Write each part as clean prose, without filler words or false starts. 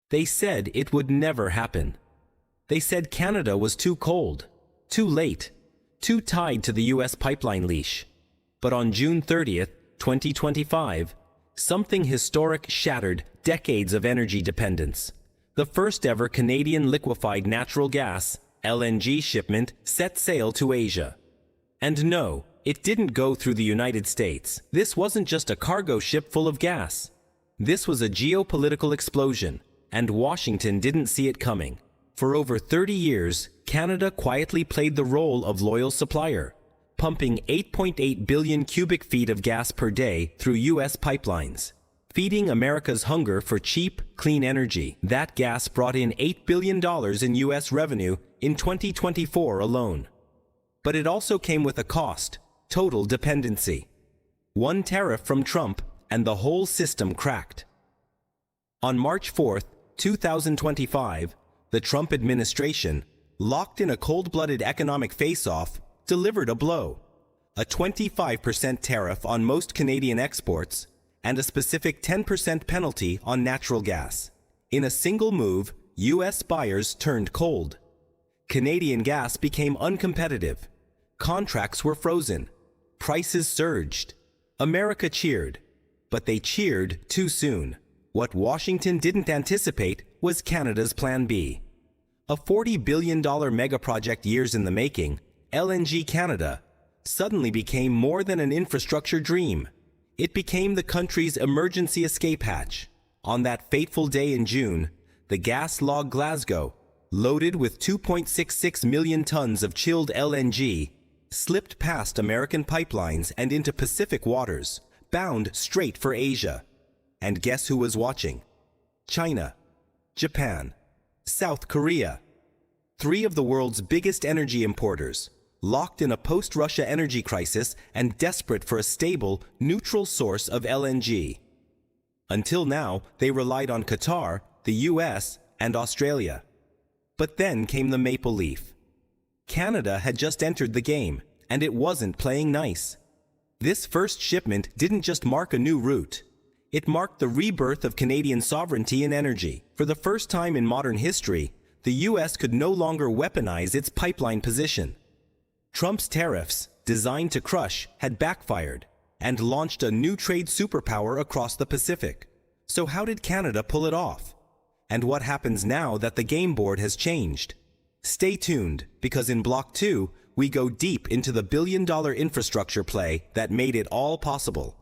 They said it would never happen. They said Canada was too cold, too late, too tied to the US pipeline leash. But on June 30th, 2025, something historic shattered decades of energy dependence. The first ever Canadian liquefied natural gas, LNG shipment set sail to Asia. And no, it didn't go through the United States. This wasn't just a cargo ship full of gas. This was a geopolitical explosion, and Washington didn't see it coming. For over 30 years, Canada quietly played the role of loyal supplier, pumping 8.8 billion cubic feet of gas per day through US pipelines, feeding America's hunger for cheap, clean energy. That gas brought in $8 billion in US revenue in 2024 alone. But it also came with a cost: total dependency. One tariff from Trump, and the whole system cracked. On March 4th, 2025, the Trump administration, locked in a cold-blooded economic face-off, delivered a blow. A 25% tariff on most Canadian exports, and a specific 10% penalty on natural gas. In a single move, US buyers turned cold. Canadian gas became uncompetitive. Contracts were frozen. Prices surged. America cheered. But they cheered too soon. What Washington didn't anticipate was Canada's Plan B. A $40 billion megaproject years in the making, LNG Canada, suddenly became more than an infrastructure dream. It became the country's emergency escape hatch. On that fateful day in June, the gas log Glasgow, loaded with 2.66 million tons of chilled LNG, slipped past American pipelines and into Pacific waters, bound straight for Asia. And guess who was watching? China, Japan, South Korea. Three of the world's biggest energy importers, locked in a post-Russia energy crisis and desperate for a stable, neutral source of LNG. Until now, they relied on Qatar, the US, and Australia. But then came the maple leaf. Canada had just entered the game, and it wasn't playing nice. This first shipment didn't just mark a new route. It marked the rebirth of Canadian sovereignty in energy. For the first time in modern history, the US could no longer weaponize its pipeline position. Trump's tariffs, designed to crush, had backfired and launched a new trade superpower across the Pacific. So how did Canada pull it off? And what happens now that the game board has changed? Stay tuned, because in Block 2, we go deep into the billion-dollar infrastructure play that made it all possible.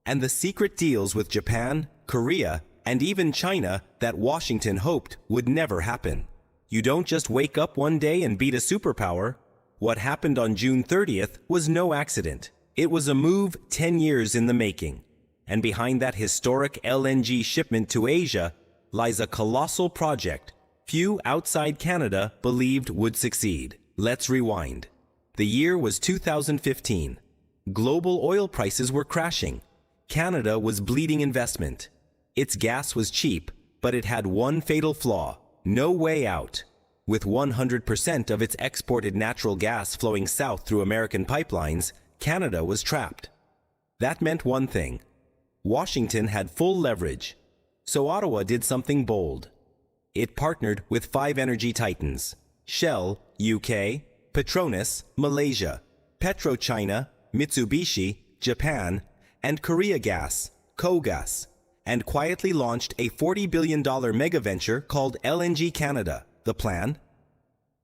And the secret deals with Japan, Korea, and even China that Washington hoped would never happen. You don't just wake up one day and beat a superpower. What happened on June 30th was no accident. It was a move 10 years in the making. And behind that historic LNG shipment to Asia lies a colossal project few outside Canada believed would succeed. Let's rewind. The year was 2015. Global oil prices were crashing. Canada was bleeding investment. Its gas was cheap, but it had one fatal flaw: no way out. With 100% of its exported natural gas flowing south through American pipelines, Canada was trapped. That meant one thing: Washington had full leverage. So Ottawa did something bold. It partnered with 5 energy titans: Shell, UK, Petronas, Malaysia, PetroChina, Mitsubishi, Japan, and Korea Gas, KOGAS, and quietly launched a $40 billion mega-venture called LNG Canada. The plan?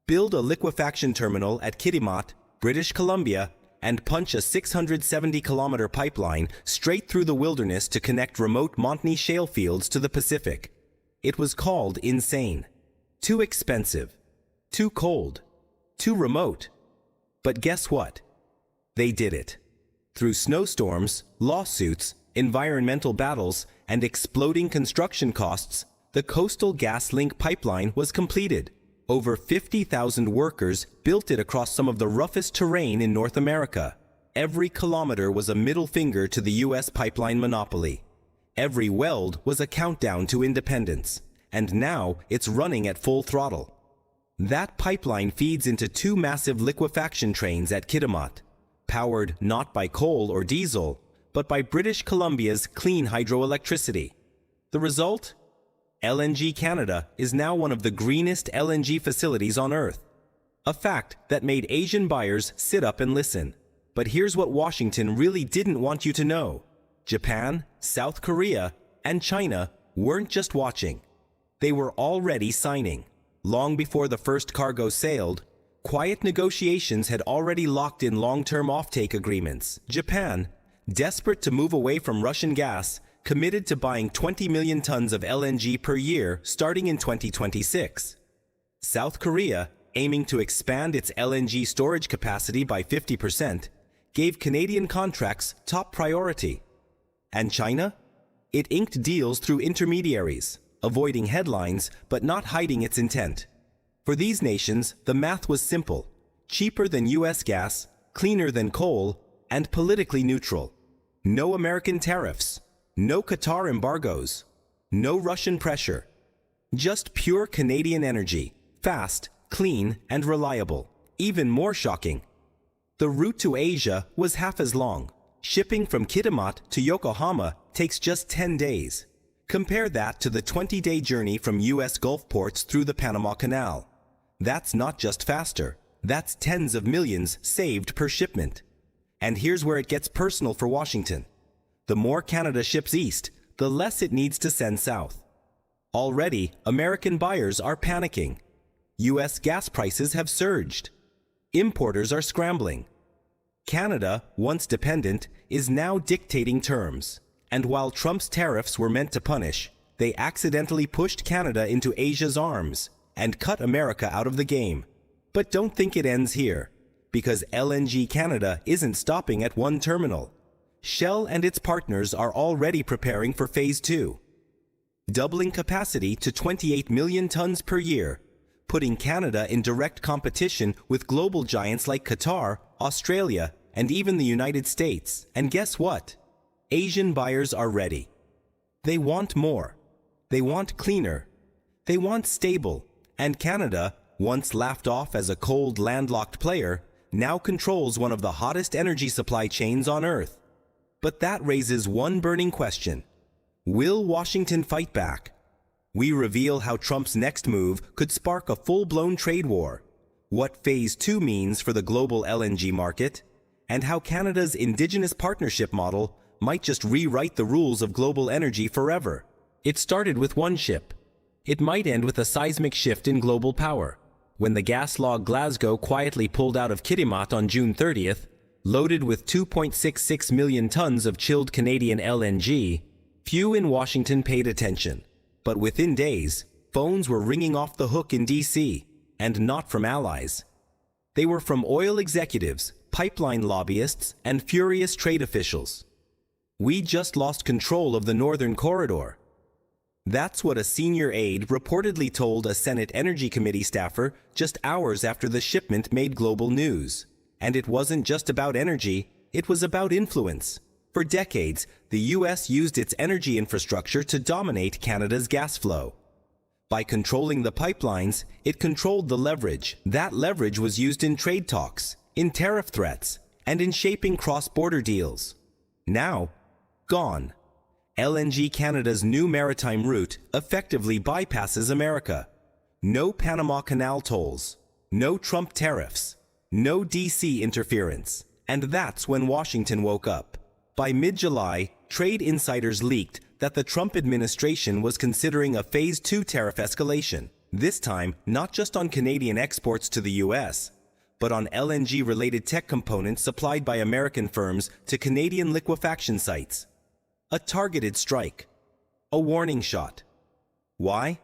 Build a liquefaction terminal at Kitimat, British Columbia, and punch a 670-kilometer pipeline straight through the wilderness to connect remote Montney shale fields to the Pacific. It was called insane. Too expensive. Too cold. Too remote. But guess what? They did it. Through snowstorms, lawsuits, environmental battles, and exploding construction costs, the Coastal GasLink pipeline was completed. Over 50,000 workers built it across some of the roughest terrain in North America. Every kilometer was a middle finger to the US pipeline monopoly. Every weld was a countdown to independence. And now it's running at full throttle. That pipeline feeds into 2 massive liquefaction trains at Kitimat, powered not by coal or diesel, but by British Columbia's clean hydroelectricity. The result? LNG Canada is now one of the greenest LNG facilities on Earth. A fact that made Asian buyers sit up and listen. But here's what Washington really didn't want you to know. Japan, South Korea, and China weren't just watching. They were already signing. Long before the first cargo sailed, quiet negotiations had already locked in long-term offtake agreements. Japan, desperate to move away from Russian gas, committed to buying 20 million tons of LNG per year starting in 2026. South Korea, aiming to expand its LNG storage capacity by 50%, gave Canadian contracts top priority. And China? It inked deals through intermediaries, avoiding headlines but not hiding its intent. For these nations, the math was simple: cheaper than US gas, cleaner than coal, and politically neutral. No American tariffs, no Qatar embargoes, no Russian pressure. Just pure Canadian energy, fast, clean, and reliable. Even more shocking, the route to Asia was half as long. Shipping from Kitimat to Yokohama takes just 10 days. Compare that to the 20-day journey from US Gulf ports through the Panama Canal. That's not just faster, that's tens of millions saved per shipment. And here's where it gets personal for Washington. The more Canada ships east, the less it needs to send south. Already, American buyers are panicking. US gas prices have surged. Importers are scrambling. Canada, once dependent, is now dictating terms. And while Trump's tariffs were meant to punish, they accidentally pushed Canada into Asia's arms and cut America out of the game. But don't think it ends here, because LNG Canada isn't stopping at one terminal. Shell and its partners are already preparing for Phase 2, doubling capacity to 28 million tons per year, putting Canada in direct competition with global giants like Qatar, Australia, and even the United States. And guess what? Asian buyers are ready. They want more. They want cleaner. They want stable. And Canada, once laughed off as a cold, landlocked player, now controls one of the hottest energy supply chains on Earth. But that raises one burning question. Will Washington fight back? We reveal how Trump's next move could spark a full-blown trade war, what Phase 2 means for the global LNG market, and how Canada's Indigenous partnership model might just rewrite the rules of global energy forever. It started with one ship. It might end with a seismic shift in global power. When the gas log Glasgow quietly pulled out of Kitimat on June 30th, loaded with 2.66 million tons of chilled Canadian LNG, few in Washington paid attention. But within days, phones were ringing off the hook in DC, and not from allies. They were from oil executives, pipeline lobbyists, and furious trade officials. We just lost control of the Northern Corridor. That's what a senior aide reportedly told a Senate Energy Committee staffer just hours after the shipment made global news. And it wasn't just about energy, it was about influence. For decades, the US used its energy infrastructure to dominate Canada's gas flow. By controlling the pipelines, it controlled the leverage. That leverage was used in trade talks, in tariff threats, and in shaping cross-border deals. Now, gone. LNG Canada's new maritime route effectively bypasses America. No Panama Canal tolls, no Trump tariffs, no DC interference. And that's when Washington woke up. By mid-July, trade insiders leaked that the Trump administration was considering a Phase 2 tariff escalation. This time, not just on Canadian exports to the US, but on LNG-related tech components supplied by American firms to Canadian liquefaction sites. A targeted strike. A warning shot. Why?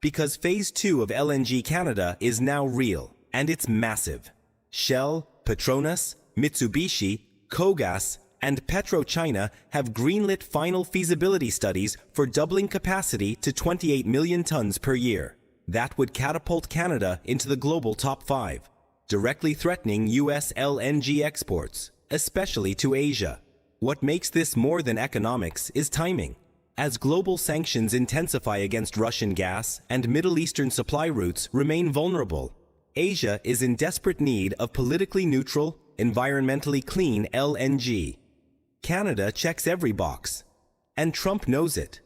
Because Phase 2 of LNG Canada is now real, and it's massive. Shell, Petronas, Mitsubishi, Kogas, and PetroChina have greenlit final feasibility studies for doubling capacity to 28 million tons per year. That would catapult Canada into the global top 5, directly threatening US LNG exports, especially to Asia. What makes this more than economics is timing. As global sanctions intensify against Russian gas and Middle Eastern supply routes remain vulnerable, Asia is in desperate need of politically neutral, environmentally clean LNG. Canada checks every box, and Trump knows it.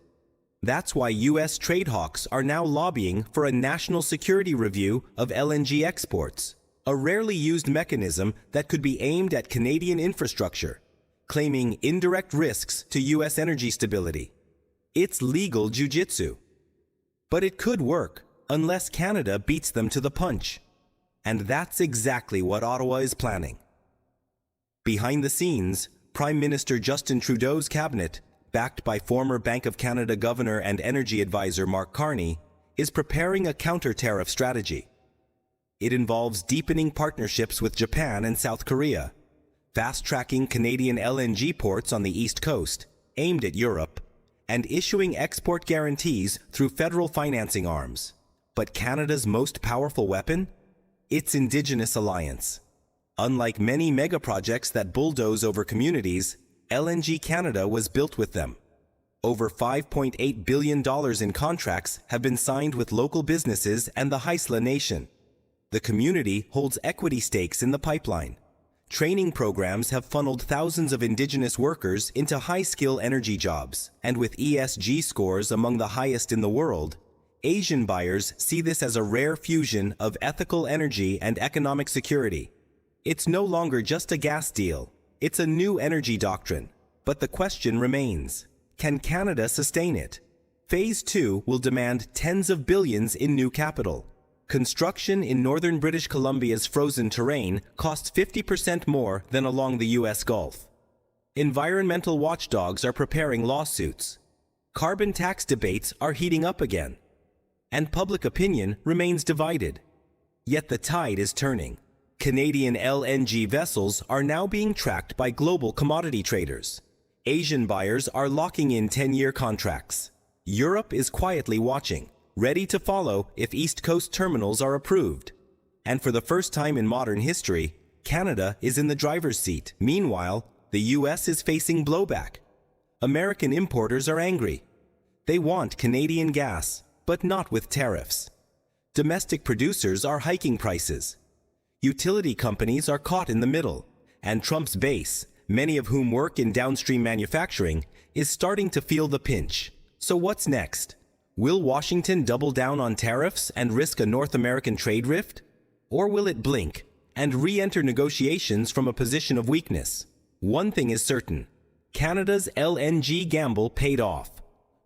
That's why US trade hawks are now lobbying for a national security review of LNG exports, a rarely used mechanism that could be aimed at Canadian infrastructure, claiming indirect risks to US energy stability. It's legal jujitsu. But it could work, unless Canada beats them to the punch. And that's exactly what Ottawa is planning. Behind the scenes, Prime Minister Justin Trudeau's cabinet, backed by former Bank of Canada Governor and Energy Advisor Mark Carney, is preparing a counter-tariff strategy. It involves deepening partnerships with Japan and South Korea, fast-tracking Canadian LNG ports on the East Coast, aimed at Europe, and issuing export guarantees through federal financing arms. But Canada's most powerful weapon? Its Indigenous alliance. Unlike many mega-projects that bulldoze over communities, LNG Canada was built with them. Over $5.8 billion in contracts have been signed with local businesses and the Haisla Nation. The community holds equity stakes in the pipeline. Training programs have funneled thousands of Indigenous workers into high-skill energy jobs, and with ESG scores among the highest in the world, Asian buyers see this as a rare fusion of ethical energy and economic security. It's no longer just a gas deal, it's a new energy doctrine. But the question remains, can Canada sustain it? Phase 2 will demand tens of billions in new capital. Construction in northern British Columbia's frozen terrain costs 50% more than along the US Gulf. Environmental watchdogs are preparing lawsuits. Carbon tax debates are heating up again. And public opinion remains divided. Yet the tide is turning. Canadian LNG vessels are now being tracked by global commodity traders. Asian buyers are locking in 10-year contracts. Europe is quietly watching, ready to follow if East Coast terminals are approved. And for the first time in modern history, Canada is in the driver's seat. Meanwhile, the US is facing blowback. American importers are angry. They want Canadian gas, but not with tariffs. Domestic producers are hiking prices. Utility companies are caught in the middle, and Trump's base, many of whom work in downstream manufacturing, is starting to feel the pinch. So what's next? Will Washington double down on tariffs and risk a North American trade rift? Or will it blink and re-enter negotiations from a position of weakness? One thing is certain, Canada's LNG gamble paid off.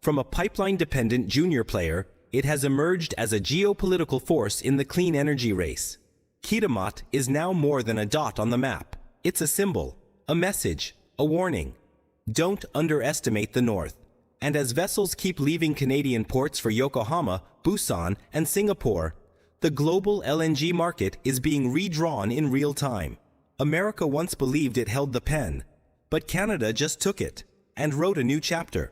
From a pipeline-dependent junior player, it has emerged as a geopolitical force in the clean energy race. Kitimat is now more than a dot on the map. It's a symbol, a message, a warning. Don't underestimate the North. And as vessels keep leaving Canadian ports for Yokohama, Busan, and Singapore, the global LNG market is being redrawn in real time. America once believed it held the pen, but Canada just took it and wrote a new chapter.